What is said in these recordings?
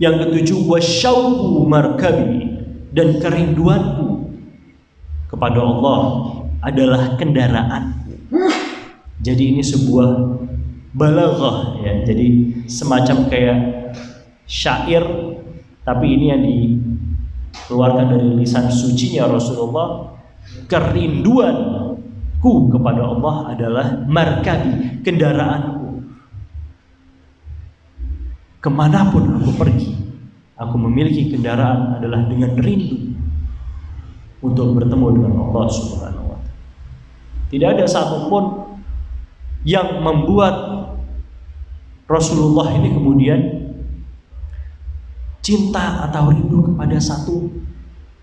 Yang ketujuh, wasyauqu markabi, dan kerinduanku kepada Allah adalah kendaraanku. Jadi ini sebuah balaghah ya. Jadi semacam kayak syair, tapi ini yang dikeluarkan dari lisan sucinya Rasulullah. Kerinduanku kepada Allah adalah markabi, kendaraanku. Kemanapun aku pergi, aku memiliki kendaraan adalah dengan rindu untuk bertemu dengan Allah Subhanahu wa Ta'ala. Tidak ada satupun yang membuat Rasulullah ini kemudian cinta atau rindu kepada satu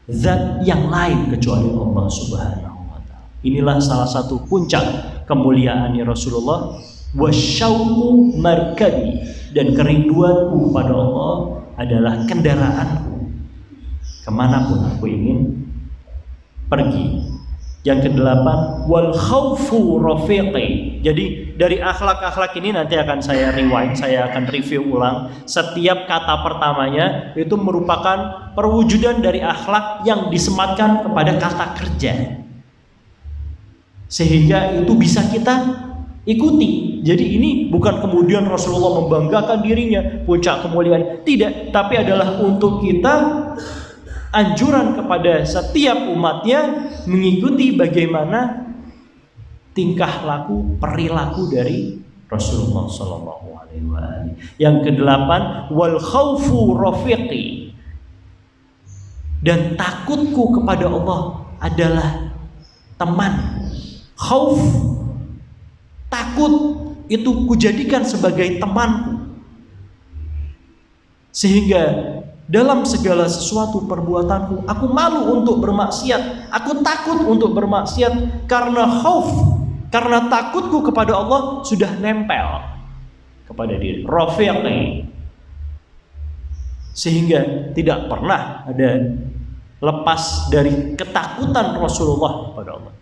zat yang lain kecuali Allah Subhanahu wa Ta'ala. Inilah salah satu puncak kemuliaan Rasulullah. Wasyauqu markabi, dan kerinduanku kepada Allah adalah kendaraanku kemanapun aku ingin pergi. Yang kedelapan, wal khaufu rafiqi. Jadi dari akhlak-akhlak ini nanti akan saya rewind, saya akan review ulang. Setiap kata pertamanya itu merupakan perwujudan dari akhlak yang disematkan kepada kata kerja, sehingga itu bisa kita ikuti. Jadi ini bukan kemudian Rasulullah membanggakan dirinya, puncak kemuliaan, tidak, tapi adalah untuk kita anjuran kepada setiap umatnya mengikuti bagaimana tingkah laku, perilaku dari Rasulullah Sallallahu Alaihi Wasallam. Yang kedelapan, wal khaufu rafiqi, dan takutku kepada Allah adalah teman. Khauf, takut, itu kujadikan sebagai temanku, sehingga dalam segala sesuatu perbuatanku aku malu untuk bermaksiat, aku takut untuk bermaksiat karena khauf, karena takutku kepada Allah sudah nempel kepada diri. Rafiqi, sehingga tidak pernah ada lepas dari ketakutan Rasulullah kepada Allah.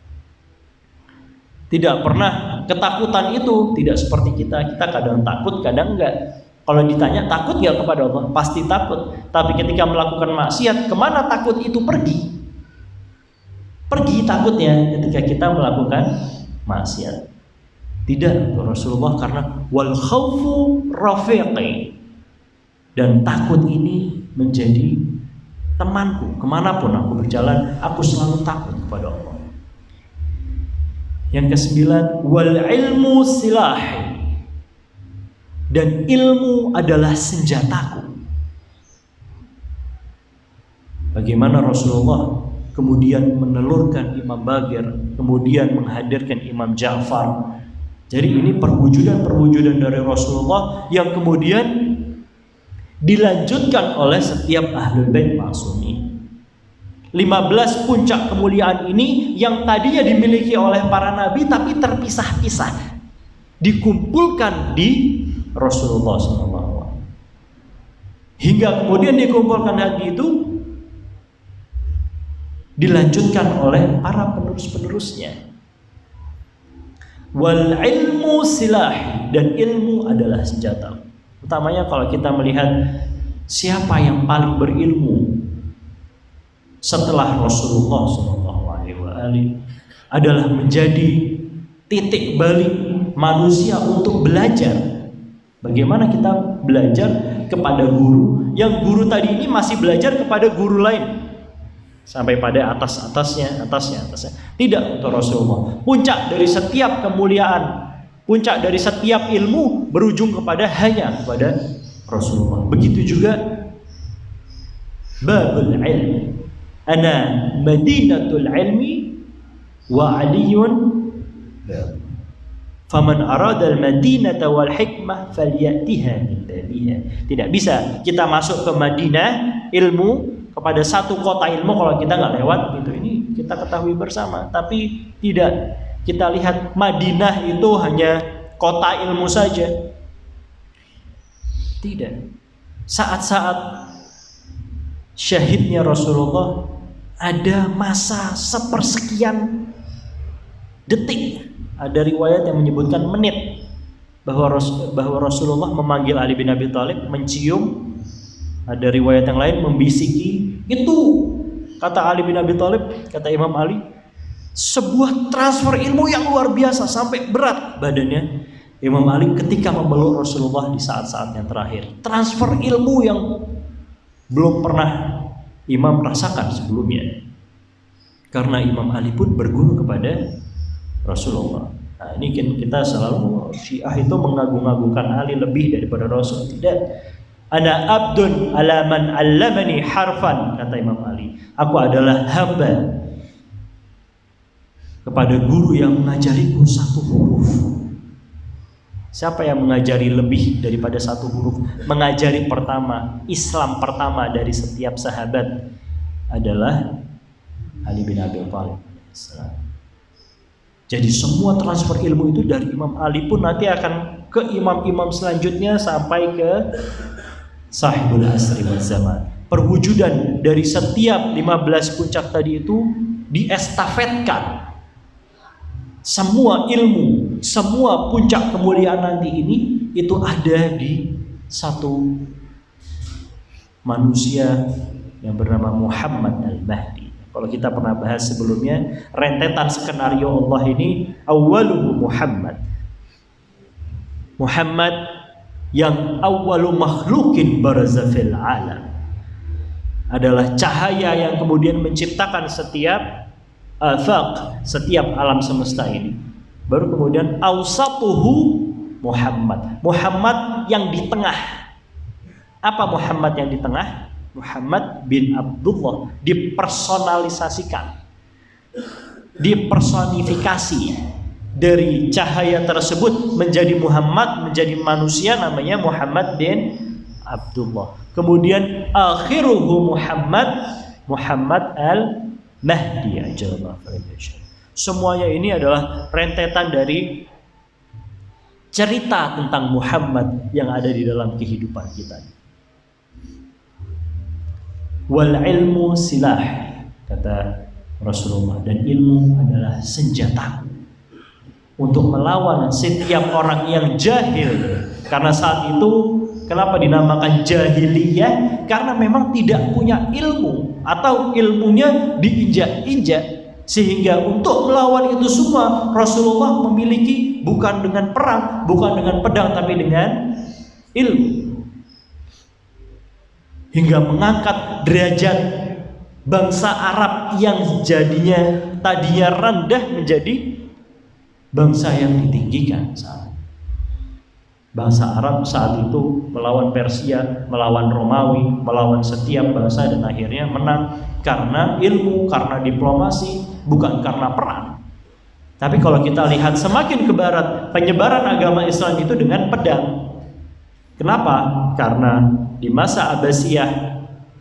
Tidak pernah ketakutan itu tidak seperti kita kadang takut, kadang enggak. Kalau ditanya takut enggak kepada Allah, pasti takut. Tapi ketika melakukan maksiat, kemana takut itu pergi? Pergi takutnya ketika kita melakukan maksiat. Tidak, Rasulullah, karena wal khaufu rafiqi, dan takut ini menjadi temanku. Kemanapun aku berjalan, aku selalu takut kepada Allah. Yang kesembilan, wal ilmu silahi, dan ilmu adalah senjataku. Bagaimana Rasulullah kemudian menelurkan Imam Baqir, kemudian menghadirkan Imam Ja'far. Jadi ini perwujudan dari Rasulullah yang kemudian dilanjutkan oleh setiap ahlul bait ma'sumin. 15 puncak kemuliaan ini yang tadinya dimiliki oleh para nabi tapi terpisah-pisah, dikumpulkan di Rasulullah SAW. Hingga kemudian dikumpulkan lagi itu dilanjutkan oleh para penerus-penerusnya. Wal ilmu silah, dan ilmu adalah senjata. Utamanya kalau kita melihat siapa yang paling berilmu setelah Rasulullah SAW, adalah menjadi titik balik manusia untuk belajar. Bagaimana kita belajar kepada guru, yang guru tadi ini masih belajar kepada guru lain sampai pada atasnya. Tidak, untuk Rasulullah. Puncak dari setiap kemuliaan, puncak dari setiap ilmu berujung hanya kepada Rasulullah. Begitu juga babul ilm, ana madinatul ilmi wa aliyun faman arada al-madinata wal hikmah falyatiha min babiha. Tidak bisa kita masuk ke Madinah ilmu, kepada satu kota ilmu, kalau kita nggak lewat itu, ini kita ketahui bersama. Tapi tidak, kita lihat Madinah itu hanya kota ilmu saja. Tidak. Saat-saat syahidnya Rasulullah ada masa sepersekian detik, ada riwayat yang menyebutkan menit, bahwa Rasulullah memanggil Ali bin Abi Thalib, mencium Ada riwayat yang lain membisiki, itu kata Ali bin Abi Thalib, kata Imam Ali, sebuah transfer ilmu yang luar biasa sampai berat badannya Imam Ali ketika memeluk Rasulullah di saat-saat yang terakhir. Transfer ilmu yang belum pernah Imam rasakan sebelumnya. Karena Imam Ali pun berguru kepada Rasulullah. Nah, ini kita selalu Syiah itu mengagung-agungkan Ali lebih daripada Rasul. Tidak. Ana abdun ala man 'allamani harfan, kata Imam Ali. Aku adalah hamba kepada guru yang mengajariku satu huruf. Siapa yang mengajari lebih daripada satu huruf? Mengajari pertama, Islam pertama dari setiap sahabat adalah Ali bin Abi Thalib. Jadi semua transfer ilmu itu dari Imam Ali pun nanti akan ke imam-imam selanjutnya sampai ke Sahibul Asri wal Zaman. Perwujudan dari setiap 15 puncak tadi itu diestafetkan. Semua ilmu, semua puncak kemuliaan nanti ini itu ada di satu manusia yang bernama Muhammad Al-Mahdi. Kalau kita pernah bahas sebelumnya, rentetan skenario Allah ini awwaluhu Muhammad. Muhammad yang awwalu makhlukin baraza fil alam, adalah cahaya yang kemudian menciptakan setiap afaq, setiap alam semesta ini. Baru kemudian awsatuhu Muhammad, Muhammad yang di tengah. Apa Muhammad yang di tengah? Muhammad bin Abdullah, dipersonalisasikan, dipersonifikasi dari cahaya tersebut menjadi Muhammad, menjadi manusia namanya Muhammad bin Abdullah. Kemudian akhiruhu Muhammad al-Mahdi ajallahu fardhu. Semuanya ini adalah rentetan dari cerita tentang Muhammad yang ada di dalam kehidupan kita. Wal ilmu silah, kata Rasulullah, dan ilmu adalah senjataku untuk melawan setiap orang yang jahil. Karena saat itu kenapa dinamakan jahiliyah? Karena memang tidak punya ilmu atau ilmunya diinjak-injak, sehingga untuk melawan itu semua Rasulullah memiliki bukan dengan perang, bukan dengan pedang, tapi dengan ilmu, hingga mengangkat derajat bangsa Arab yang tadinya rendah menjadi bangsa yang ditinggikan. Bangsa Arab saat itu melawan Persia, melawan Romawi, melawan setiap bangsa, dan akhirnya menang karena ilmu, karena diplomasi, bukan karena perang. Tapi kalau kita lihat semakin ke barat, penyebaran agama Islam itu dengan pedang. Kenapa? Karena di masa Abbasiyah,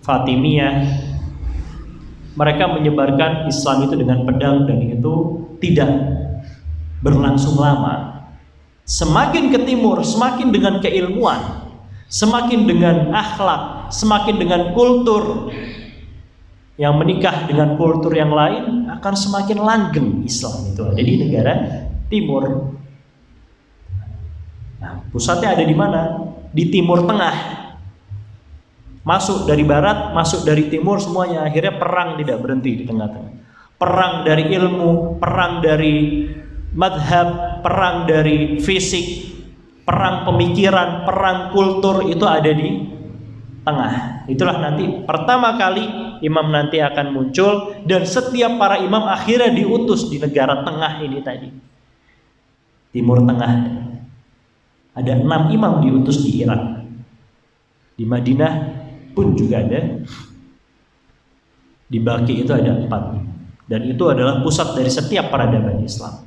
Fatimiyah, mereka menyebarkan Islam itu dengan pedang, dan itu tidak berlangsung lama. Semakin ke timur, semakin dengan keilmuan, semakin dengan akhlak, semakin dengan kultur yang menikah dengan kultur yang lain, akan semakin langgeng Islam itu ada di negara timur. Nah, pusatnya ada di mana? Di Timur Tengah. Masuk dari barat, masuk dari timur, semuanya. Akhirnya perang tidak berhenti di tengah-tengah. Perang dari ilmu, perang dari madhab, perang dari fisik, perang pemikiran, perang kultur, itu ada di tengah. Itulah nanti pertama kali imam nanti akan muncul, dan setiap para imam akhirnya diutus di negara tengah ini tadi, Timur Tengah. Ada 6 imam diutus di Irak. Di Madinah pun juga ada. Di Baqi itu ada 4. Dan itu adalah pusat dari setiap peradaban Islam.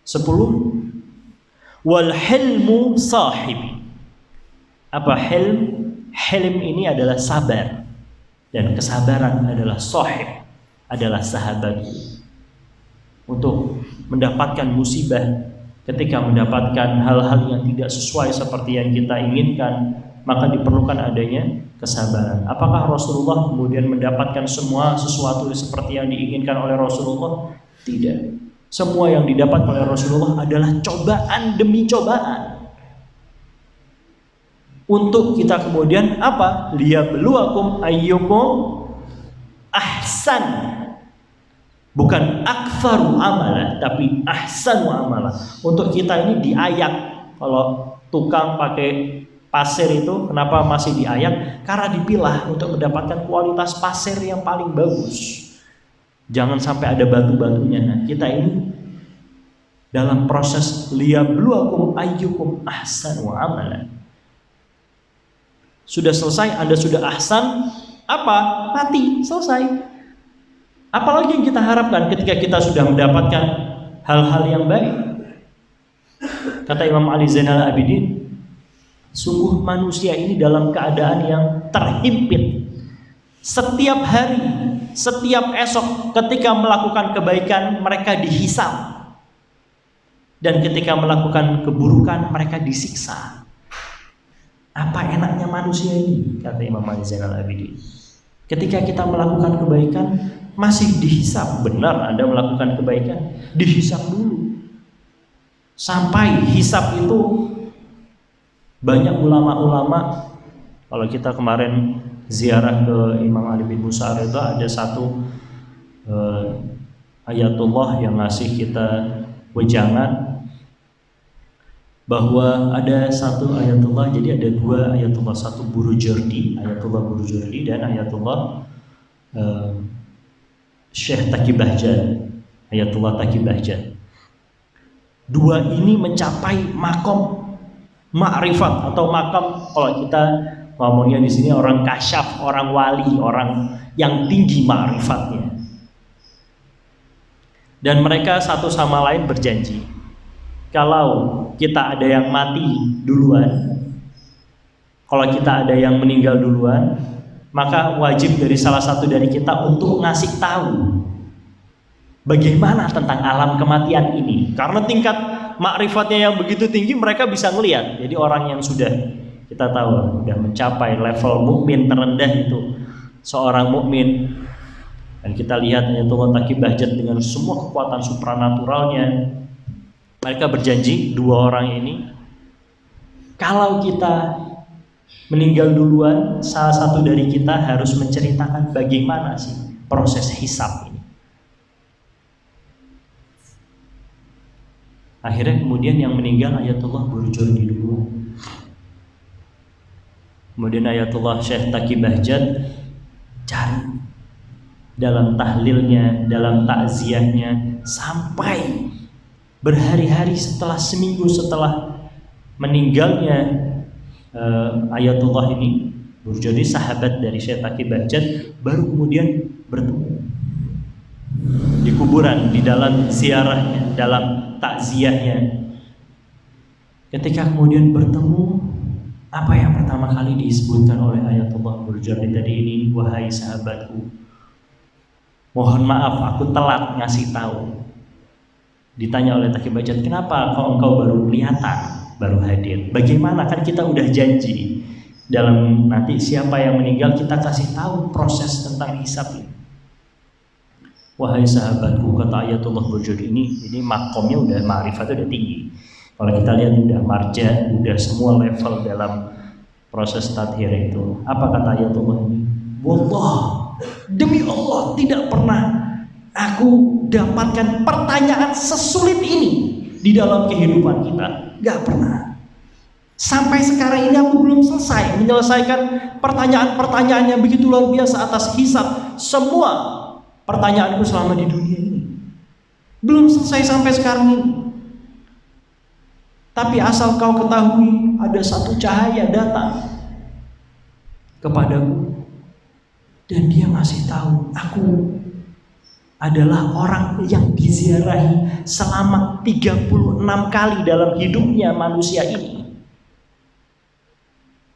10. Wal hilmu sahibi. Apa hilm? Hilm ini adalah sabar, dan kesabaran adalah sahib, adalah sahabatku. Untuk mendapatkan musibah, ketika mendapatkan hal-hal yang tidak sesuai seperti yang kita inginkan, maka diperlukan adanya kesabaran. Apakah Rasulullah kemudian mendapatkan semua sesuatu seperti yang diinginkan oleh Rasulullah? Tidak. Semua yang didapat oleh Rasulullah adalah cobaan demi cobaan. untuk kita kemudian apa? Liyabluwakum ayyukum ahsan. Bukan aktsaru amala, tapi ahsanu amala. Untuk kita ini diayak. Kalau tukang pakai pasir itu kenapa masih diayak? Karena dipilah untuk mendapatkan kualitas pasir yang paling bagus. Jangan sampai ada batu-batunya. Nah, kita ini dalam proses liyabluwakum ayyukum ahsanu amala. Sudah selesai, Anda sudah ahsan, apa? Mati, selesai. Apalagi yang kita harapkan ketika kita sudah mendapatkan hal-hal yang baik. Kata Imam Ali Zainal Abidin, sungguh manusia ini dalam keadaan yang terhimpit. Setiap hari, setiap esok ketika melakukan kebaikan mereka dihisab, dan ketika melakukan keburukan mereka disiksa. Apa enaknya manusia ini, kata Imam Ali Zainal Abidin. Ketika kita melakukan kebaikan masih dihisab. Benar Anda melakukan kebaikan, dihisab dulu. Sampai hisab itu banyak ulama-ulama, kalau kita kemarin ziarah ke Imam Ali bin Musa Ar-Ridha, ada satu ayatullah yang ngasih kita wejangan bahwa ada satu ayatullah, jadi ada dua ayatullah, satu Burujurdi, ayatullah Burujurdi, dan ayatullah Syekh Taqi Bahjat, ayatullah Taqi Bahjat. Dua ini mencapai makom ma'rifat atau makam, kalau kita ngomongnya di sini orang kasyaf, orang wali, orang yang tinggi ma'rifatnya. Dan mereka satu sama lain berjanji, kalau kita ada yang mati duluan, kalau kita ada yang meninggal duluan, maka wajib dari salah satu dari kita untuk ngasih tahu bagaimana tentang alam kematian ini. Karena tingkat makrifatnya yang begitu tinggi, mereka bisa ngelihat. Jadi orang yang sudah kita tahu sudah mencapai level mukmin terendah itu seorang mukmin, dan kita lihat Ayatullah Taqi Bahjat dengan semua kekuatan supranaturalnya, mereka berjanji, dua orang ini, kalau kita meninggal duluan, salah satu dari kita harus menceritakan bagaimana sih proses hisab ini. Akhirnya kemudian yang meninggal Ayatullah Burujurdi dulu. Kemudian Ayatullah Syekh Taqi Bahjat cari dalam tahlilnya, dalam takziahnya, sampai berhari-hari setelah, seminggu setelah meninggalnya Ayatullah ini, Burujurdi, sahabat dari Syekh Taqi Bahjat, baru kemudian bertemu di kuburan, di dalam ziarahnya, dalam takziahnya. Ketika kemudian bertemu, apa yang pertama kali disebutkan oleh Ayatullah Burujurdi tadi ini? Wahai sahabatku, mohon maaf aku telat ngasih tahu. Ditanya oleh Taqi Bahjat, kenapa kok engkau baru kelihatan, baru hadir? Bagaimana, kan kita udah janji dalam nanti siapa yang meninggal kita kasih tahu proses tentang hisab ini. Wahai sahabatku, kata Ayatullah Burujurdi ini makomnya udah ma'rifatnya udah tinggi. Kalau kita lihat udah marja, udah semua level dalam proses tathir itu. Apa kata Ayatullah ini? Wallah, demi Allah tidak pernah aku dapatkan pertanyaan sesulit ini di dalam kehidupan kita. Gak pernah. Sampai sekarang ini aku belum selesai menyelesaikan pertanyaan-pertanyaan yang begitu luar biasa atas hisab. Semua pertanyaanku selama di dunia ini belum selesai sampai sekarang ini. Tapi asal kau ketahui, ada satu cahaya datang kepadaku, dan dia ngasih tahu aku adalah orang yang diziarahi selama 36 kali dalam hidupnya manusia ini.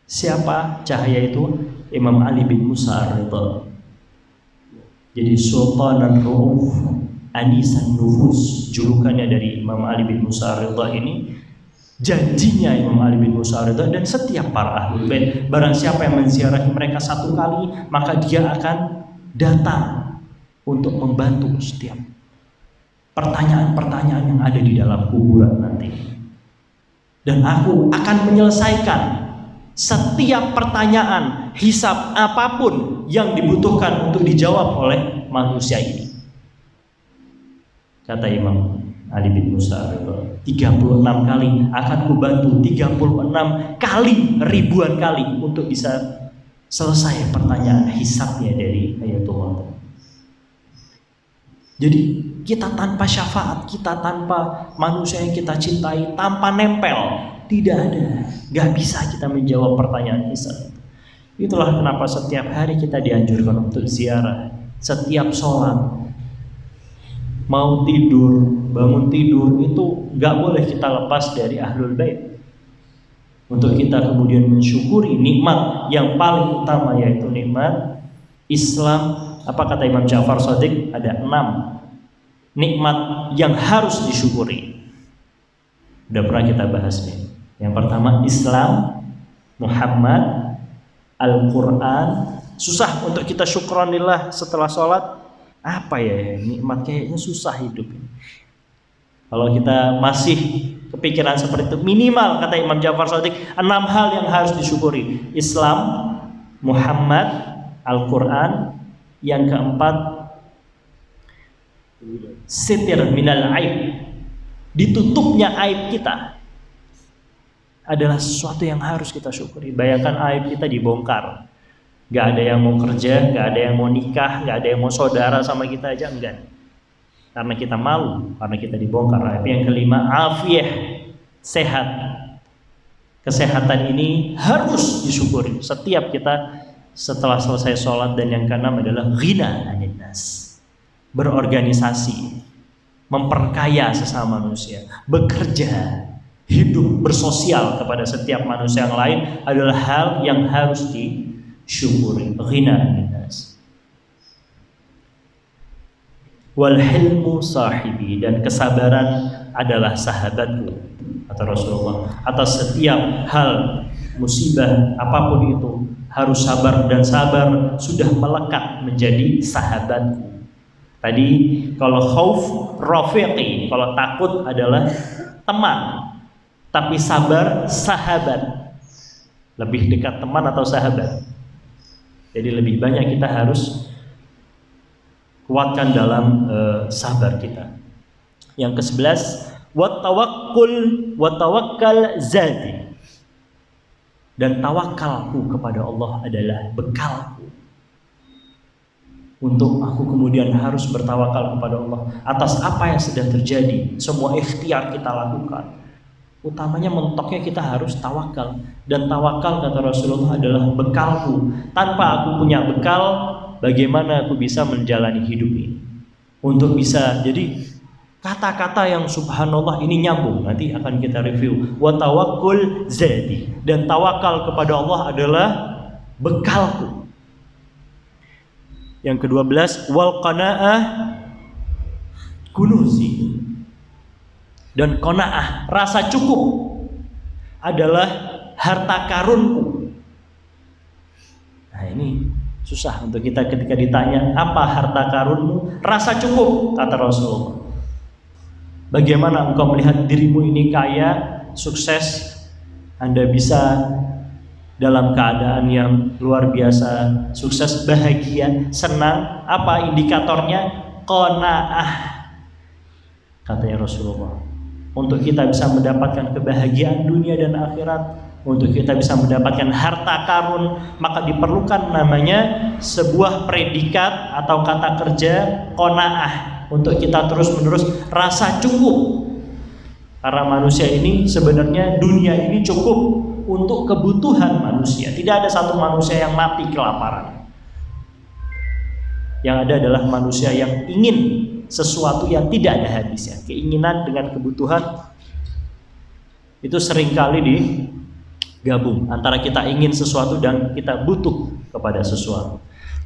Siapa cahaya itu? Imam Ali bin Musa Ar-Ridha. Jadi Sultanan Ru'uf, Anisan Nufus, julukannya dari Imam Ali bin Musa Ar-Ridha ini. Janjinya Imam Ali bin Musa Ar-Ridha dan setiap para ahlul bait, barang siapa yang menziarahi mereka satu kali, maka dia akan datang untuk membantu setiap pertanyaan-pertanyaan yang ada di dalam kuburan nanti. Dan aku akan menyelesaikan setiap pertanyaan, hisab apapun yang dibutuhkan untuk dijawab oleh manusia ini. Kata Imam Ali bin Musa, 36 kali akan kubantu, 36 kali, ribuan kali untuk bisa selesai pertanyaan hisabnya dari ayatullah. Jadi kita tanpa syafaat, kita tanpa manusia yang kita cintai, tanpa nempel, tidak ada, gak bisa kita menjawab pertanyaan hisab. Itulah kenapa setiap hari kita dianjurkan untuk ziarah, setiap sholat, mau tidur, bangun tidur itu gak boleh kita lepas dari ahlul bait. Untuk kita kemudian mensyukuri nikmat yang paling utama, yaitu nikmat Islam. Apa kata Imam Ja'far Shadiq? Ada 6 nikmat yang harus disyukuri. Udah pernah kita bahas nih. Yang pertama Islam, Muhammad, Al-Quran. Susah untuk kita syukranillah setelah sholat. Apa ya nikmat, kayaknya susah hidup ini. Kalau kita masih kepikiran seperti itu, minimal kata Imam Ja'far Shadiq 6 hal yang harus disyukuri. Islam, Muhammad, Al-Quran. Yang keempat, sitir minal aib, ditutupnya aib kita adalah sesuatu yang harus kita syukuri. Bayangkan aib kita dibongkar, gak ada yang mau kerja, gak ada yang mau nikah, gak ada yang mau saudara sama kita aja, enggak, karena kita malu, karena kita dibongkar aib. Yang kelima, afiyah, sehat. Kesehatan ini harus disyukuri setiap kita setelah selesai sholat. Dan yang keenam adalah ghina anin nas, berorganisasi, memperkaya sesama manusia, bekerja, hidup bersosial kepada setiap manusia yang lain adalah hal yang harus disyukuri. Ghina anin nas. Wal hilmu sahibi, dan kesabaran adalah sahabatku, kata Rasulullah. Atas setiap hal, musibah apapun itu harus sabar, dan sabar sudah melekat menjadi sahabatku. Tadi kalau khauf rafiqi, kalau takut adalah teman, tapi sabar sahabat. Lebih dekat teman atau sahabat? Jadi lebih banyak kita harus kuatkan dalam sabar kita. Yang ke-11, wa tawakkal zadi, dan tawakalku kepada Allah adalah bekalku untuk aku kemudian harus bertawakal kepada Allah atas apa yang sedang terjadi. Semua ikhtiar kita lakukan, utamanya mentoknya kita harus tawakal. Dan tawakal, kata Rasulullah, adalah bekalku. Tanpa aku punya bekal, bagaimana aku bisa menjalani hidup ini? Untuk bisa, jadi kata-kata yang subhanallah ini nyambung, nanti akan kita review. Wa tawakkul zadi, dan tawakal kepada Allah adalah bekalku. Yang ke-12, wal qanaah kunuzi, dan qanaah, rasa cukup, adalah harta karunku. Nah ini susah untuk kita ketika ditanya apa harta karunmu, rasa cukup, kata Rasulullah. Bagaimana engkau melihat dirimu ini kaya, sukses, Anda bisa dalam keadaan yang luar biasa, sukses, bahagia, senang? Apa indikatornya? Qanaah, katanya Rasulullah. Untuk kita bisa mendapatkan kebahagiaan dunia dan akhirat, untuk kita bisa mendapatkan harta karun, maka diperlukan namanya sebuah predikat atau kata kerja, qanaah. Untuk kita terus-menerus rasa cukup. Karena manusia ini sebenarnya, dunia ini cukup untuk kebutuhan manusia. Tidak ada satu manusia yang mati kelaparan. Yang ada adalah manusia yang ingin sesuatu yang tidak ada habisnya. Keinginan dengan kebutuhan itu seringkali digabung antara kita ingin sesuatu dan kita butuh kepada sesuatu.